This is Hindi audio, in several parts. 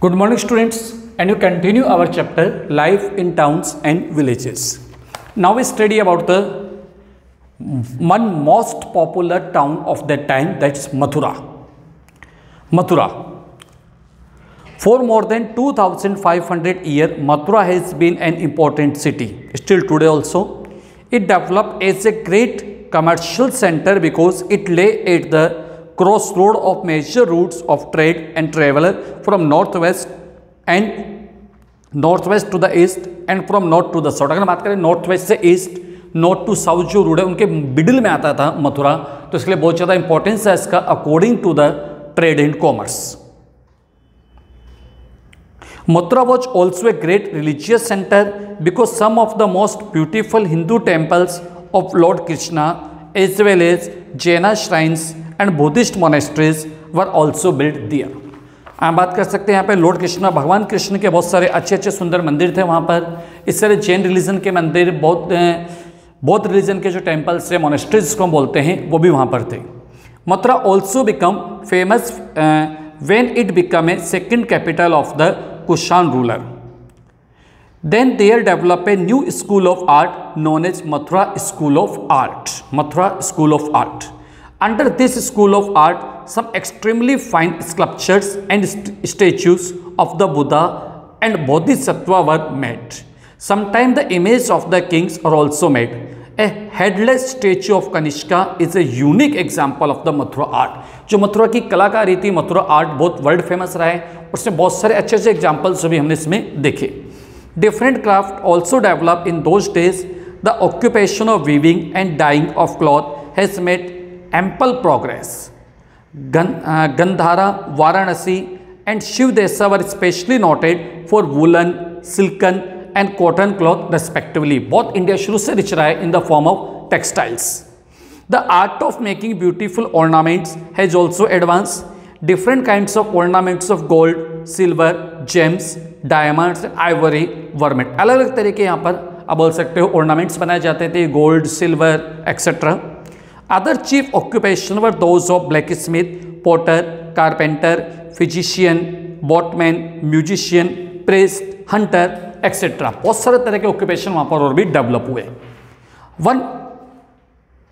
Good morning students, and you continue our chapter Life in Towns and Villages. Now we study about the one most popular town of that time, that's Mathura. Mathura. For more than 2500 years, Mathura has been an important city. Still today also, it developed as a great commercial center because it lay at the crossroad of major routes of trade and travel from northwest to the east and from north to the south. अगर बात करें नॉर्थ वेस्ट से ईस्ट, नॉर्थ टू साउथ जो रूट है उनके मिडिल में आता था मथुरा, तो इसके लिए बहुत ज़्यादा इंपॉर्टेंस है इसका according to the trade and commerce. Mathura was also a great religious center because some of the most beautiful Hindu temples of Lord Krishna as well as Jaina shrines and Buddhist monasteries were also built there. हम बात कर सकते हैं यहाँ पे लॉर्ड कृष्णा, भगवान कृष्ण के बहुत सारे अच्छे अच्छे सुंदर मंदिर थे वहाँ पर. इस तरह जैन रिलीजन के मंदिर, बौद्ध रिलीजन के जो टेम्पल्स है, मोनेस्ट्रीज जिसको हम बोलते हैं, वो भी वहाँ पर थे. Mathura also become famous when it became a second capital of the Kushan ruler. Then there developed a new school of art known as Mathura School of Art. Mathura School of Art. Under this school of art, some extremely fine sculptures and statues of the Buddha and Bodhisattva were made. Sometimes the image of the kings are also made. A headless statue of Kanishka is a unique example of the Mathura art. जो मथुरा की कलाकारी थी, मथुरा आर्ट बहुत वर्ल्ड फेमस रहा है, उसमें बहुत सारे अच्छे अच्छे एग्जाम्पल्स भी हमने इसमें देखे. Different craft also develop in those days. The occupation of weaving and dyeing of cloth has made ample progress. Gandhara, Varanasi and Shivadesa were specially noted for woollen, silken and cotton cloth respectively. बहुत इंडिया शुरू से रिच रहा है in the form of textiles. The art of making beautiful ornaments has also advanced. Different kinds of ornaments of gold, silver, gems, diamonds, ivory were made. अलग अलग तरीके यहाँ पर आप बोल सकते हो ornaments बनाए जाते थे, gold, silver, etc. Other chief occupation were those of blacksmith, potter, carpenter, physician, boatman, musician, priest, hunter, etc. बहुत सारे तरह के occupation वहाँ पर और भी develop हुए. One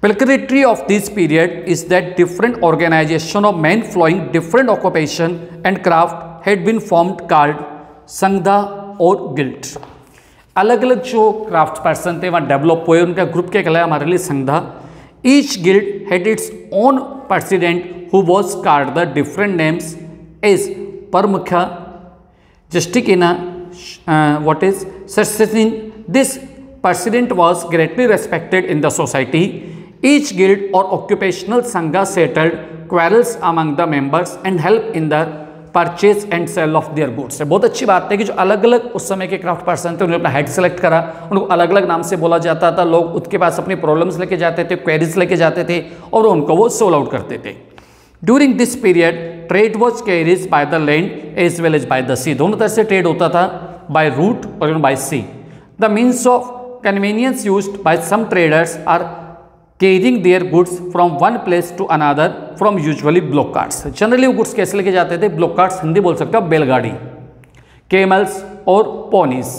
peculiarity of this period is that different organization of men following different occupation and craft had been formed called संघा और गिल्ड. अलग अलग जो क्राफ्ट पर्सन थे वहाँ डेवलप हुए, उनका ग्रुप क्या कहलाया हमारे लिए sangha. Each guild had its own president who was called the different names as pramukha, जस्टिकिना, व्हाट इज सर्सिन. This president was greatly respected in the society. Each guild or occupational sangha settled quarrels among the members and helped in the purchase and sale of their goods. बहुत अच्छी बात है कि जो अलग अलग उस समय के क्राफ्ट पर्सन थे उन्होंने अपना हेड सेलेक्ट करा, उनको अलग अलग नाम से बोला जाता था. लोग उसके पास अपनी प्रॉब्लम्स लेके जाते थे, क्वेरीज लेके जाते थे और उनको वो सोल्व आउट करते थे. During this period trade was carries by the land as well as by the sea. दोनों तरह से ट्रेड होता था, बाय रूट और by sea. The means of convenience used by some traders are carrying their goods from one place to another from usually block carts. Generally वो गुड्स कैसे लेके जाते थे? ब्लॉक कार्ट्स, हिंदी बोल सकते हो बैलगाड़ी, केमल्स और पोनीस.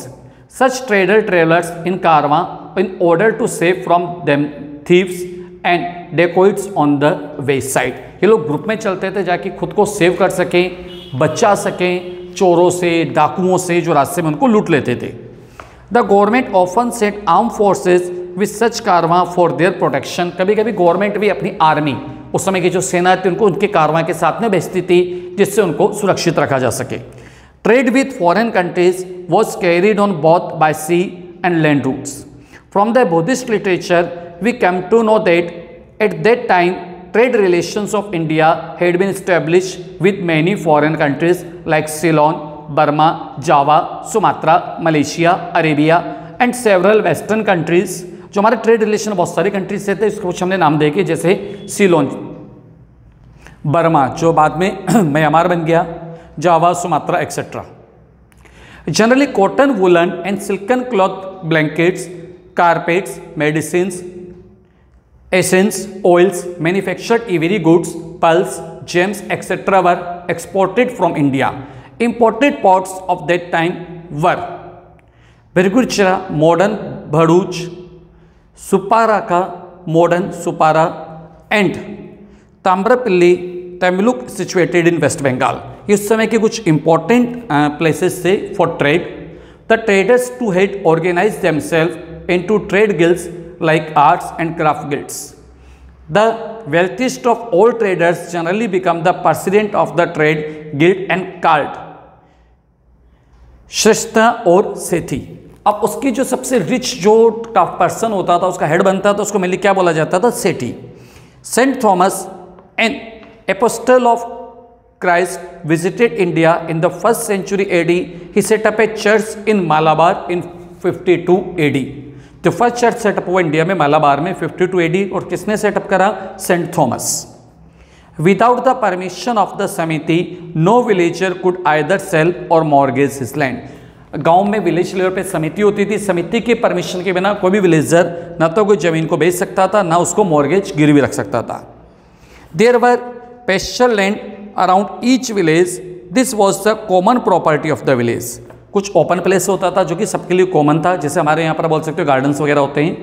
सच trader travellers in Karwaan in order to save from them thieves and dacoits on the way side. ये लोग ग्रुप में चलते थे जाके खुद को सेव कर सकें, बचा सकें चोरों से, डाकुओं से जो रास्ते में उनको लूट लेते थे. The government often sent armed forces with such Karwaan for their protection. कभी कभी गवर्नमेंट भी अपनी आर्मी, उस समय की जो सेना थी उनको उनके कारवां के साथ में भेजती थी जिससे उनको सुरक्षित रखा जा सके. Trade with foreign countries was carried on both by sea and land routes. From the Buddhist literature, we come to know that at that time trade relations of India had been established with many foreign countries like Ceylon, Burma, Java, Sumatra, Malaysia, Arabia and several western countries. जो हमारे ट्रेड रिलेशन बहुत सारी कंट्रीज से थे, इसको कुछ हमने नाम देखे जैसे सीलोन, बर्मा जो बाद में म्यांमार बन गया, Java, Sumatra etcetera. Generally cotton, woollen and silken cloth, blankets, carpets, medicines, essence, oils, manufactured ivory goods, pulse, gems, etc. were exported from India. Important ports of that time were Birgurchira, modern Bharuch, Suparaka, modern Supara, and Tambrapilli, Tamiluk, situated in West Bengal. इस समय के कुछ important places थे for trade. The traders too had organized themselves into trade guilds like arts and craft guilds. The wealthiest of all traders generally become the president of the trade guild and called श्रेष्ठा और सेठी. अब उसकी जो सबसे रिच जो पर्सन होता था, उसका हेड बनता था, उसको मेनली क्या बोला जाता था? Sethi. Saint Thomas, an apostle of Christ, visited India in the 1st century AD. He set up a church in Malabar in 52 AD. तो फर्स्ट चर्च सेटअप हुआ इंडिया में मालाबार में 52 AD. और किसने सेटअप करा? Saint Thomas. Without the permission of the समिति, no villager could either sell or mortgage his land. गांव में विलेज लेवल पे समिति होती थी. समिति के परमिशन के बिना कोई भी विलेजर ना तो कोई जमीन को बेच सकता था, ना उसको मॉर्गेज गिरवी रख सकता था. There were pasture land around each village. This was the common property of the village. कुछ ओपन प्लेस होता था जो कि सबके लिए कॉमन था, जैसे हमारे यहाँ पर बोल सकते हो गार्डन्स वगैरह होते हैं.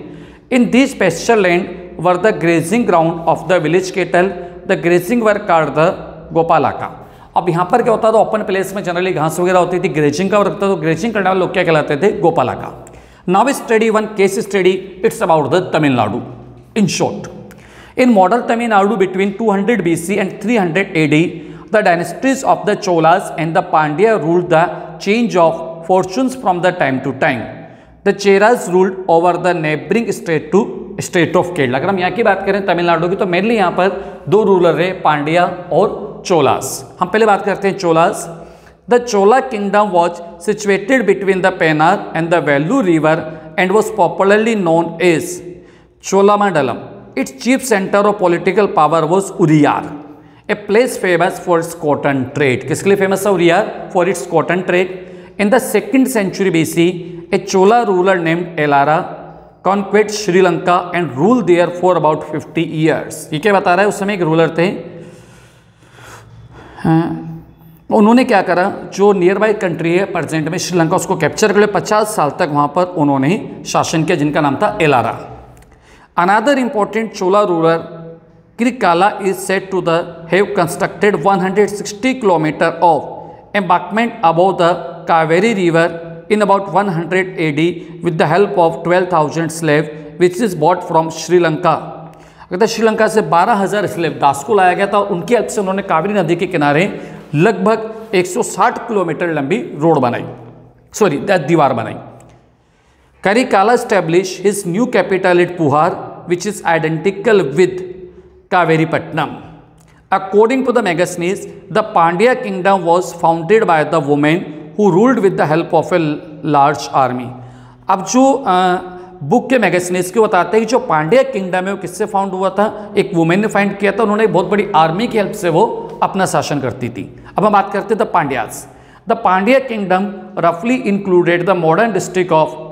In this pasture land were the grazing ground of the village cattle. The grazing were called the gopalaka. अब यहाँ पर क्या होता था? ओपन प्लेस में जनरली घास वगैरह होती थी, ग्रेजिंग का रखता था. तो ग्रेजिंग करने वाले लोग क्या कहलाते थे? Gopalaka. Now study one case study. It's about the Tamil Nadu. In short, in modern Tamil Nadu between 200 BC and 300 AD, the dynasties of the Cholas and the Pandya ruled the change of fortunes from the time to time. The Cheras ruled over the neighboring state to state of Kerala. अगर हम यहाँ की बात करें तमिलनाडु की, तो मेनली यहाँ पर दो रूलर रहे, पांड्या और चोलास. हम पहले बात करते हैं Cholas. The Chola kingdom was situated between the Pennar and the Vellore river and was popularly known as Cholamandalam. Its chief center of political power was Uriyar, a place famous for its cotton trade. किसके लिए फेमस था Uriyar? For its cotton trade. In the 2nd century BC, a Chola ruler named Elara conquered Sri Lanka and ruled there for about 50 years. ये क्या बता रहा है? उस समय एक रूलर थे, उन्होंने क्या करा, जो नियर बाई कंट्री है प्रेजेंट में श्रीलंका, उसको कैप्चर कर लिया. 50 साल तक वहाँ पर उन्होंने शासन किया, जिनका नाम था Elara. Another important Chola ruler, Kirikala, is said to have constructed 160 km of embankment above the Kaveri river in about 100 AD with the help of 12,000 slaves, which is bought from Sri Lanka. अगर श्रीलंका से 12,000 स्लेव दास को लाया गया था, उनकी हेल्प से उन्होंने कावेरी नदी के किनारे लगभग 160 किलोमीटर लंबी रोड बनाई, दीवार बनाई. Karikala established his new capital at Puhar, which is identical with Kaveripatnam. According to the Megasthenes, the Pandya kingdom was founded by the women who ruled with the help of a large army. अब जो बुक के मैगजीन्स को बताते हैं कि जो पांड्या किंगडम है वो किससे फाउंड हुआ था? एक वुमेन ने फाइंड किया था, उन्होंने एक बहुत बड़ी आर्मी की हेल्प से वो अपना शासन करती थी. अब हम बात करते हैं the Pandyas. The Pandya kingdom रफली included the modern district of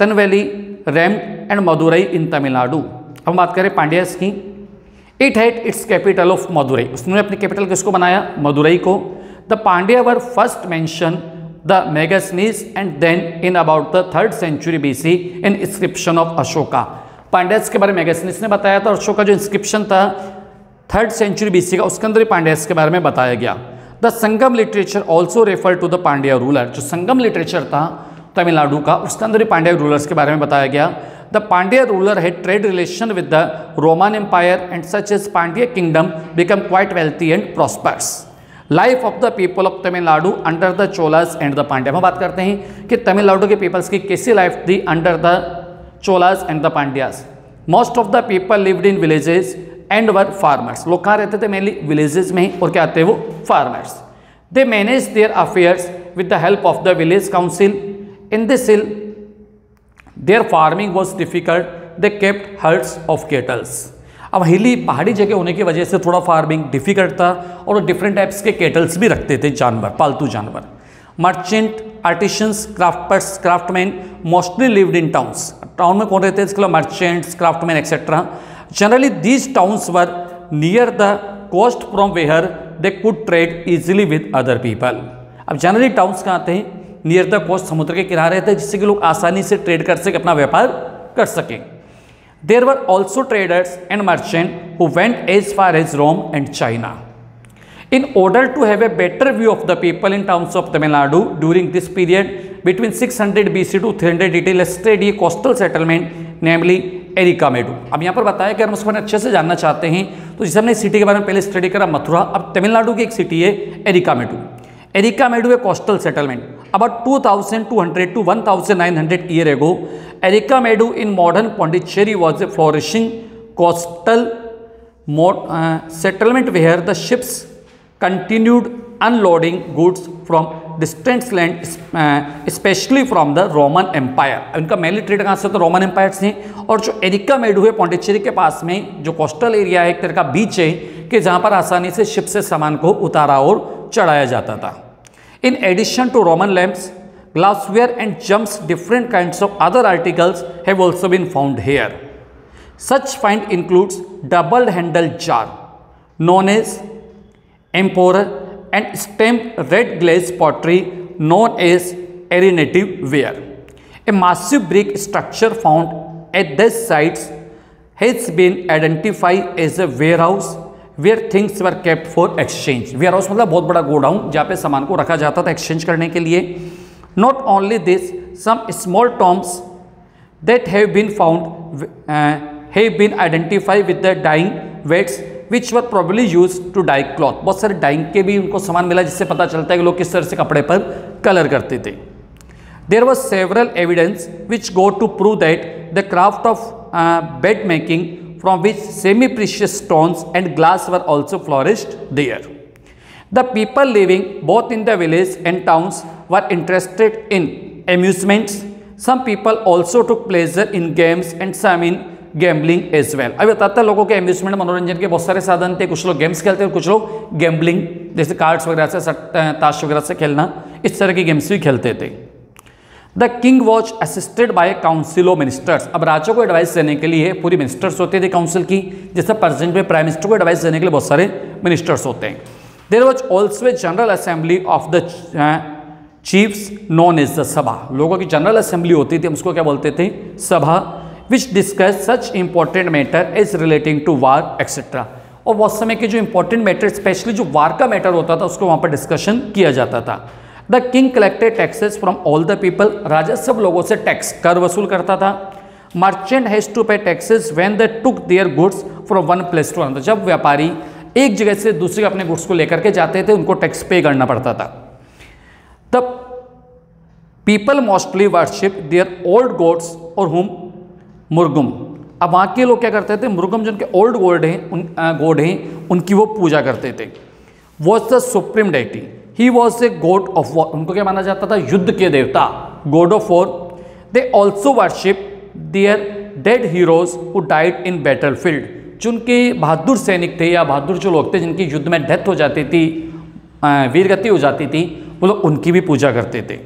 Tirunelveli, Ramnad and Madurai in Tamil Nadu. हम बात करें पांड्यास की. It had its capital of Madurai. उसने अपनी कैपिटल किसको बनाया? मदुरई को. The Pandya were first mention the Megasthenes and then in about the 3rd century BC in inscription of Ashoka. Pandyas के बारे में मेगासनीज ने बताया था, और अशोका जो इंस्क्रिप्शन था 3rd century BC का, उसके अंदर पांड्यास के बारे में बताया गया. The Sangam literature also refer to the Pandya ruler. जो संगम लिटरेचर था तमिलनाडु का, उसके अंदर ही पांड्या रूलर्स के बारे में बताया गया. The Pandya ruler had trade relation with the Roman empire and such as Pandya kingdom become quite wealthy and prosperous. Life of the people of Tamil Nadu under the Cholas and the Pandya. हम बात करते हैं कि तमिलनाडु के पीपल्स की कैसी लाइफ थी under the Cholas and the Pandyas. Most of the people lived in villages and were farmers. लोग कहाँ रहते थे? मेनली विलेजेस में ही. और क्या आते हैं वो? Farmers. They manage there affairs with the help of the village council. In this hill, their farming was difficult. They kept herds of cattle. अब हिली पहाड़ी जगह होने की वजह से थोड़ा फार्मिंग डिफिकल्ट था, और डिफरेंट टाइप्स के केटल्स भी रखते थे, जानवर, पालतू जानवर. Merchant, artisans, crafters, craftsman mostly lived in towns. Town में कौन रहते हैं? इसके लिए merchants, craftsman etcetera. Generally these towns were near the coast from where they could trade easily with other people. अब जनरली टाउन्स कहाँ आते हैं? नियर द कोस्ट, समुद्र के किनारे थे, जिससे कि लोग आसानी से ट्रेड कर सके, अपना व्यापार कर सकें। There were also traders and merchant who went as far as Rome and China. In order to have a better view of the people in towns of Tamil Nadu during this period between 600 BC to 300 AD, let's study a coastal settlement, namely एरिकामेडू। अब यहाँ पर बताया कि अगर हम उसको अच्छे से जानना चाहते हैं तो जैसे हमने सिटी के बारे में पहले स्टडी करा मथुरा, अब तमिलनाडु की एक सिटी है Arikamedu. Arikamedu a coastal settlement about 2200 to 1900 year ago. Arikamedu in modern Pondicherry was a flourishing coastal settlement where the ships continued unloading goods from distant land, especially from the Roman Empire। इनका मेनली ट्रेड कहाँ से? तो रोमन एम्पायर से। और जो एरिकामेडू है पौंडीचेरी के पास में जो कोस्टल एरिया है, एक तरह का बीच है कि जहाँ पर आसानी से शिप से सामान को उतारा और चढ़ाया जाता था। In addition to Roman lamps, glassware and gems, different kinds of other articles have also been found here. Such find includes double-handled jar known as amphora and stamped red glaze pottery known as arenative ware. A massive brick structure found at these sites has been identified as a warehouse where things were kept for exchange. Warehouse मतलब बहुत बड़ा गोडाउन जहाँ पे सामान को रखा जाता था एक्सचेंज करने के लिए। Not only this, some small tombs that have been found have been identified with the dyeing wets which were probably used to dye cloth। बहुत सारे डाइंग के भी उनको सामान मिला जिससे पता चलता है कि लोग किस तरह से कपड़े पर कलर करते थे। There was several evidence which go to prove that the craft of bed making from which semi-precious stones and glass were also flourished there. The people living both in the village and towns were interested in amusements. Some people also took pleasure in games and some in gambling as well. अभी बताता है लोगों के एम्यूजमेंट मनोरंजन के बहुत सारे साधन थे, कुछ लोग गेम्स खेलते हैं, कुछ लोग गैम्बलिंग जैसे कार्ड्स वगैरह से, ताश वगैरह से खेलना, इस तरह की गेम्स भी खेलते थे। The king was assisted by council of ministers. अब राजा को एडवाइस देने के लिए पूरी मिनिस्टर्स होते थे काउंसिल की, जैसे प्रेजेंट में प्राइम मिनिस्टर को एडवाइस देने के लिए बहुत सारे मिनिस्टर्स होते हैं। There was also a general assembly of the chiefs known as the sabha. लोगों की जनरल असेंबली होती थी, हम उसको क्या बोलते थे? सभा। which discuss such important matter as relating to war etc। और बहुत समय के जो इंपॉर्टेंट मैटर, स्पेशली जो वार का मैटर होता था, उसको वहाँ पर डिस्कशन किया जाता था। The king collected taxes from all the people. राजा सब लोगों से टैक्स कर वसूल करता था। Merchant has to pay taxes when they took their goods from one place to another. जब व्यापारी एक जगह से दूसरी अपने गुड्स को लेकर के जाते थे, उनको टैक्स पे करना पड़ता था। The people mostly worship their old gods और हुम मुर्गुम। अब वहाँ के लोग क्या करते थे? मुर्गुम जो उनके ओल्ड गॉड हैं, उनकी वो पूजा करते थे। Was the supreme deity, he was a god of war. उनको क्या माना जाता था? युद्ध के देवता, god of war. They also worship their dead heroes who died in battle field. जो उनके बहादुर सैनिक थे या बहादुर जो लोग थे जिनकी युद्ध में डेथ हो जाती थी, वीरगति हो जाती थी, वो लोग उनकी भी पूजा करते थे।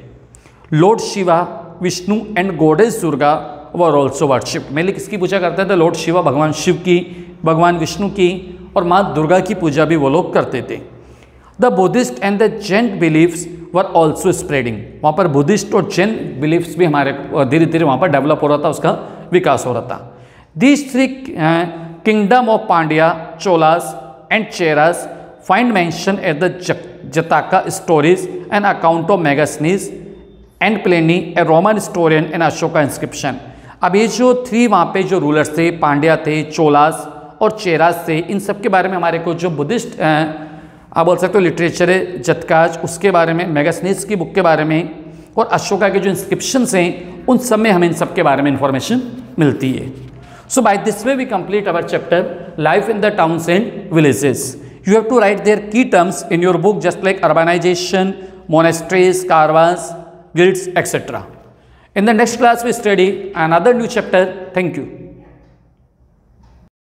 Lord Shiva, Vishnu and goddess Durga were also worship. Mainly किसकी पूजा करते थे? लॉर्ड शिवा भगवान शिव की, भगवान विष्णु की और माँ दुर्गा की पूजा भी वो लोग करते थे। The Buddhist and the Jain beliefs were also spreading. वहाँ पर बुद्धिस्ट और जैन बिलीफ्स भी हमारे धीरे धीरे वहाँ पर डेवलप हो रहा था, उसका विकास हो रहा था। These three kingdom of Pandya, Cholas and Cheras find mention at the Jataka stories and account of Megasthenes and Pliny a Roman historian and Ashoka inscription. अब ये जो थ्री वहाँ पे जो रूलर्स थे, पांड्या थे, चोलास और चेरास थे, इन सब के बारे में हमारे को जो बुद्धिस्ट आप बोल सकते हो लिटरेचर है, जतकाज, उसके बारे में, मेगासनीज की बुक के बारे में और अशोका के जो इंस्क्रिप्शंस हैं, उन सब में हमें इन सब के बारे में इंफॉर्मेशन मिलती है। So by this way we complete our chapter life in the towns and villages. You have to write their key terms in your book just like urbanisation, monasteries, caravans, guilds etc। In the next class we study another new chapter. Thank you.